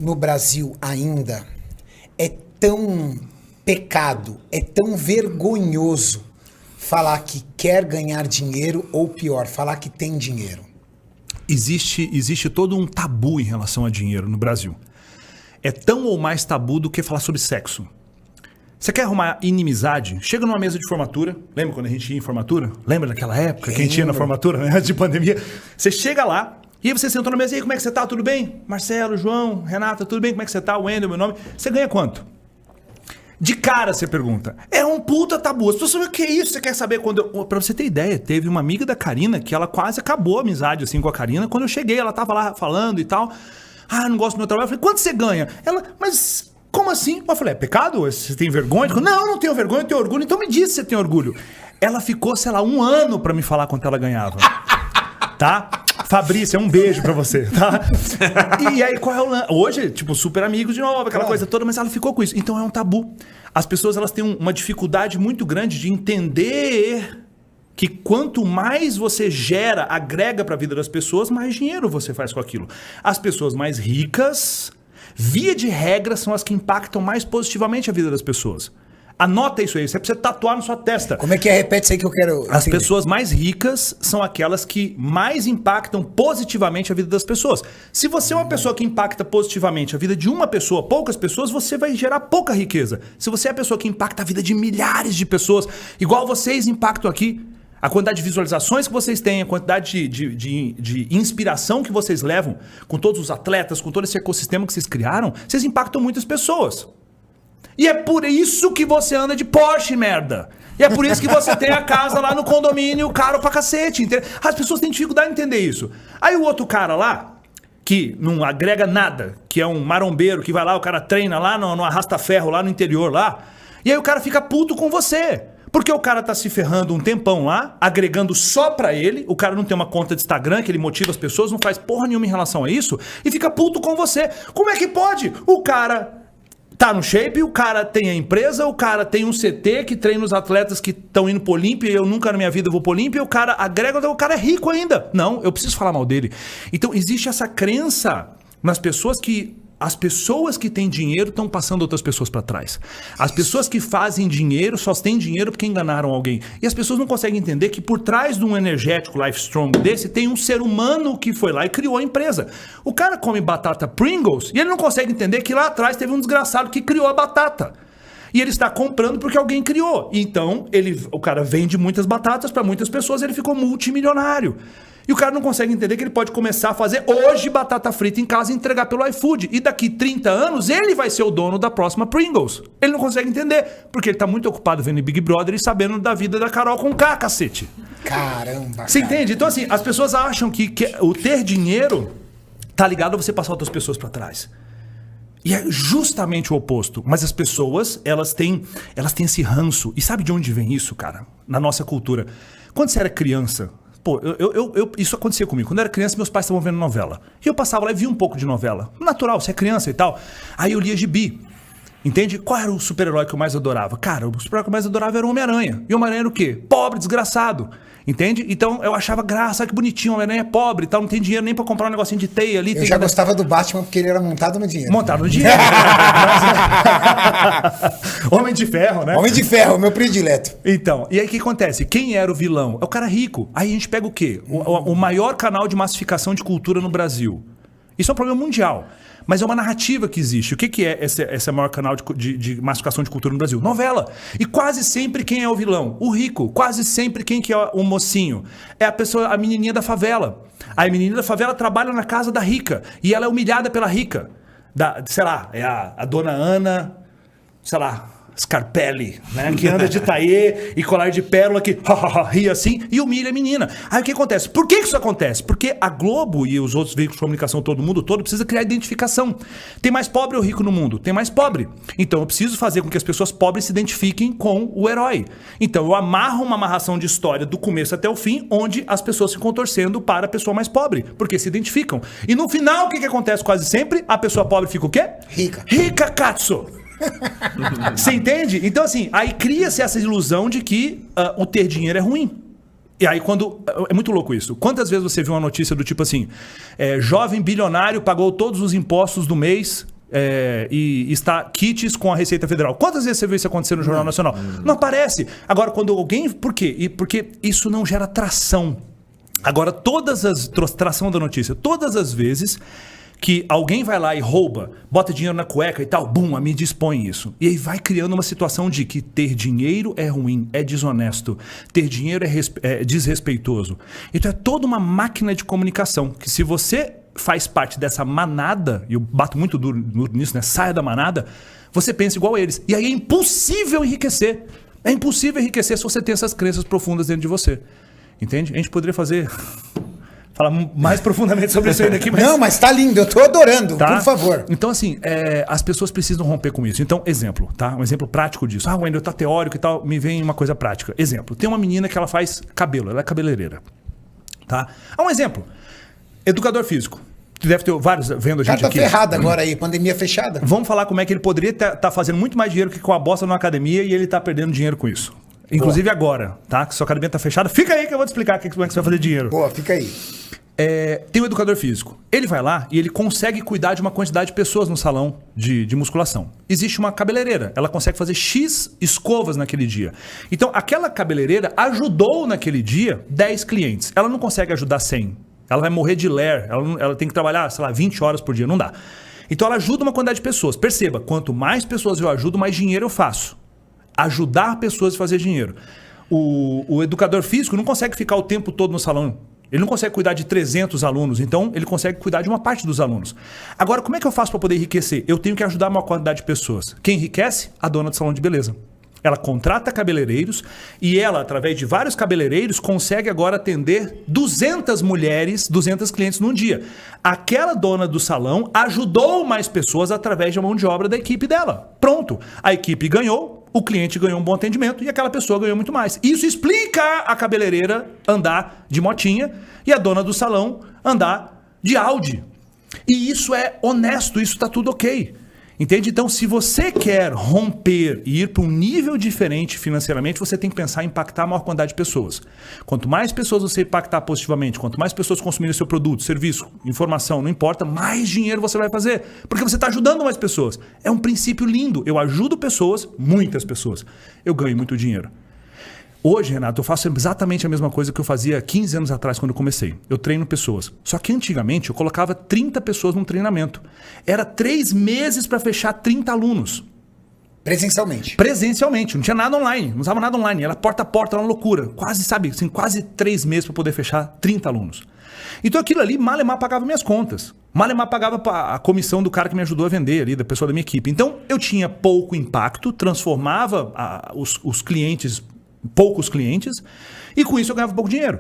no Brasil ainda é tão pecado, é tão vergonhoso falar que quer ganhar dinheiro ou pior, falar que tem dinheiro? Existe todo um tabu em relação a dinheiro no Brasil. É tão ou mais tabu do que falar sobre sexo. Você quer arrumar inimizade? Chega numa mesa de formatura. Lembra quando a gente ia em formatura? Lembra daquela época que a gente ia na formatura, né? Antes de pandemia? Você chega lá, e aí você sentou na mesa, e aí, como é que você tá? Tudo bem? Marcelo, João, Renata, tudo bem? Como é que você tá? Wendel, meu nome. Você ganha quanto? De cara você pergunta. É um puta tabu. As pessoas falam, o que é isso? Você quer saber quando eu... Pra você ter ideia, teve uma amiga da Karina que ela quase acabou a amizade assim com a Karina. Quando eu cheguei, ela tava lá falando e tal. Ah, não gosto do meu trabalho. Eu falei, quanto você ganha? Ela, mas... Como assim? Eu falei, é pecado? Você tem vergonha? Eu falei, não tenho vergonha, eu tenho orgulho. Então me diz se você tem orgulho. Ela ficou, sei lá, 1 ano pra me falar quanto ela ganhava. Tá? Fabrícia, um beijo pra você, tá? E aí, qual é o lance? Hoje, tipo, super amigos de novo, aquela coisa toda, mas ela ficou com isso. Então é um tabu. As pessoas, elas têm uma dificuldade muito grande de entender que quanto mais você gera, agrega pra vida das pessoas, mais dinheiro você faz com aquilo. As pessoas mais ricas... Via de regra, são as que impactam mais positivamente a vida das pessoas. Anota isso aí, você precisa tatuar na sua testa. Como é que é? Repete isso aí que eu quero entender. As pessoas mais ricas são aquelas que mais impactam positivamente a vida das pessoas. Se você é uma pessoa que impacta positivamente a vida de uma pessoa, poucas pessoas, você vai gerar pouca riqueza. Se você é a pessoa que impacta a vida de milhares de pessoas, igual vocês impactam aqui, a quantidade de visualizações que vocês têm, a quantidade de inspiração que vocês levam com todos os atletas, com todo esse ecossistema que vocês criaram, vocês impactam muitas pessoas. E é por isso que você anda de Porsche, merda. E é por isso que você tem a casa lá no condomínio caro pra cacete. Entende? As pessoas têm dificuldade de entender isso. Aí o outro cara lá, que não agrega nada, que é um marombeiro, que vai lá, o cara treina lá no arrasta-ferro, lá no interior lá, e aí o cara fica puto com você. Porque o cara tá se ferrando um tempão lá, agregando só pra ele, o cara não tem uma conta de Instagram que ele motiva as pessoas, não faz porra nenhuma em relação a isso, e fica puto com você. Como é que pode? O cara tá no shape, o cara tem a empresa, o cara tem um CT que treina os atletas que estão indo pro Olímpia, eu nunca na minha vida vou pro Olímpia, o cara agrega, o cara é rico ainda. Não, eu preciso falar mal dele. Então existe essa crença nas pessoas que... As pessoas que têm dinheiro estão passando outras pessoas para trás. As pessoas que fazem dinheiro só têm dinheiro porque enganaram alguém. E as pessoas não conseguem entender que por trás de um energético Life Strong desse tem um ser humano que foi lá e criou a empresa. O cara come batata Pringles e ele não consegue entender que lá atrás teve um desgraçado que criou a batata. E ele está comprando porque alguém criou. Então, o cara vende muitas batatas para muitas pessoas e ele ficou multimilionário. E o cara não consegue entender que ele pode começar a fazer hoje batata frita em casa e entregar pelo iFood. E daqui 30 anos, ele vai ser o dono da próxima Pringles. Ele não consegue entender, porque ele tá muito ocupado vendo Big Brother e sabendo da vida da Carol com K, cacete. Caramba, você entende? Então, assim, as pessoas acham que o ter dinheiro tá ligado a você passar outras pessoas para trás. E é justamente o oposto. Mas as pessoas, elas têm esse ranço. E sabe de onde vem isso, cara? Na nossa cultura. Quando você era criança... Pô, isso acontecia comigo. Quando eu era criança, meus pais estavam vendo novela. E eu passava lá e via um pouco de novela. Natural, você é criança e tal. Aí eu lia gibi. Entende? Qual era o super-herói que eu mais adorava? Cara, o super-herói que eu mais adorava era o Homem-Aranha. E o Homem-Aranha era o quê? Pobre, desgraçado. Entende? Então eu achava graça, que bonitinho, o Homem-Aranha é pobre e tal, não tem dinheiro nem pra comprar um negocinho de teia ali. Eu já gostava do Batman porque ele era montado no dinheiro. Montado no dinheiro. Homem de Ferro, né? Homem de Ferro, meu predileto. Então, e aí o que acontece? Quem era o vilão? É o cara rico. Aí a gente pega o quê? O maior canal de massificação de cultura no Brasil. Isso é um problema mundial. Mas é uma narrativa que existe. O que é esse maior canal de massificação de cultura no Brasil? Novela. E quase sempre quem é o vilão? O rico. Quase sempre quem que é o mocinho? É a pessoa, a menininha da favela. A menininha da favela trabalha na casa da rica. E ela é humilhada pela rica. Sei lá, é a dona Ana, sei lá, Scarpelli, né? Que anda de taie e colar de pérola que ri assim e humilha a menina. Aí o que acontece? Por que isso acontece? Porque a Globo e os outros veículos de comunicação, todo mundo todo, precisa criar identificação. Tem mais pobre ou rico no mundo? Tem mais pobre. Então eu preciso fazer com que as pessoas pobres se identifiquem com o herói. Então eu amarro uma amarração de história do começo até o fim, onde as pessoas ficam torcendo para a pessoa mais pobre, porque se identificam. E no final, o que acontece quase sempre? A pessoa pobre fica o quê? Rica. Rica, cazzo! Você entende? Então assim, aí cria-se essa ilusão de que o ter dinheiro é ruim. E aí quando... É muito louco isso. Quantas vezes você viu uma notícia do tipo assim, jovem bilionário pagou todos os impostos do mês e está kits com a Receita Federal. Quantas vezes você viu isso acontecer no Jornal Nacional? Não aparece. Agora, quando alguém... Por quê? Porque isso não gera tração. Agora, tração da notícia, todas as vezes que alguém vai lá e rouba, bota dinheiro na cueca e tal, bum, a mídia expõe isso. E aí vai criando uma situação de que ter dinheiro é ruim, é desonesto, ter dinheiro é desrespeitoso. Então é toda uma máquina de comunicação, que se você faz parte dessa manada, e eu bato muito duro nisso, né? Saia da manada, você pensa igual a eles. E aí é impossível enriquecer. É impossível enriquecer se você tem essas crenças profundas dentro de você. Entende? A gente poderia falar mais profundamente sobre isso ainda aqui. Não, mas tá lindo, eu tô adorando, tá? Por favor. Então, assim, as pessoas precisam romper com isso. Então, exemplo, tá? Um exemplo prático disso. Ah, Wendel, tá teórico e tal, me vem uma coisa prática. Exemplo, tem uma menina que ela faz cabelo, ela é cabeleireira. Tá? Um exemplo, educador físico. Deve ter vários vendo a gente aqui. Tá ferrado agora aí, pandemia fechada. Vamos falar como é que ele poderia tá fazendo muito mais dinheiro que com a bosta na academia e ele tá perdendo dinheiro com isso. Inclusive agora, tá? Que sua academia tá fechada. Fica aí que eu vou te explicar como é que você vai fazer dinheiro. Boa, fica aí. Tem um educador físico. Ele vai lá e ele consegue cuidar de uma quantidade de pessoas no salão de musculação. Existe uma cabeleireira. Ela consegue fazer X escovas naquele dia. Então, aquela cabeleireira ajudou naquele dia 10 clientes. Ela não consegue ajudar 100. Ela vai morrer de ler. Ela tem que trabalhar, sei lá, 20 horas por dia. Não dá. Então, ela ajuda uma quantidade de pessoas. Perceba, quanto mais pessoas eu ajudo, mais dinheiro eu faço. Ajudar pessoas a fazer dinheiro. O educador físico não consegue ficar o tempo todo no salão. Ele não consegue cuidar de 300 alunos, então ele consegue cuidar de uma parte dos alunos. Agora, como é que eu faço para poder enriquecer? Eu tenho que ajudar uma quantidade de pessoas. Quem enriquece? A dona do salão de beleza. Ela contrata cabeleireiros e ela, através de vários cabeleireiros, consegue agora atender 200 mulheres, 200 clientes num dia. Aquela dona do salão ajudou mais pessoas através da mão de obra da equipe dela. Pronto. A equipe ganhou, o cliente ganhou um bom atendimento e aquela pessoa ganhou muito mais. Isso explica a cabeleireira andar de motinha e a dona do salão andar de Audi. E isso é honesto, isso está tudo ok. Entende? Então, se você quer romper e ir para um nível diferente financeiramente, você tem que pensar em impactar a maior quantidade de pessoas. Quanto mais pessoas você impactar positivamente, quanto mais pessoas consumirem seu produto, serviço, informação, não importa, mais dinheiro você vai fazer. Porque você está ajudando mais pessoas. É um princípio lindo. Eu ajudo pessoas, muitas pessoas. Eu ganho muito dinheiro. Hoje, Renato, eu faço exatamente a mesma coisa que eu fazia 15 anos atrás quando eu comecei. Eu treino pessoas. Só que antigamente eu colocava 30 pessoas num treinamento. Era 3 meses para fechar 30 alunos. Presencialmente. Presencialmente. Não tinha nada online. Não usava nada online. Era porta a porta, era uma loucura. Quase, sabe, assim, quase 3 meses para poder fechar 30 alunos. Então aquilo ali, malemar pagava minhas contas. Malemar pagava a comissão do cara que me ajudou a vender ali, da pessoa da minha equipe. Então eu tinha pouco impacto, transformava os clientes... poucos clientes, e com isso eu ganhava pouco dinheiro.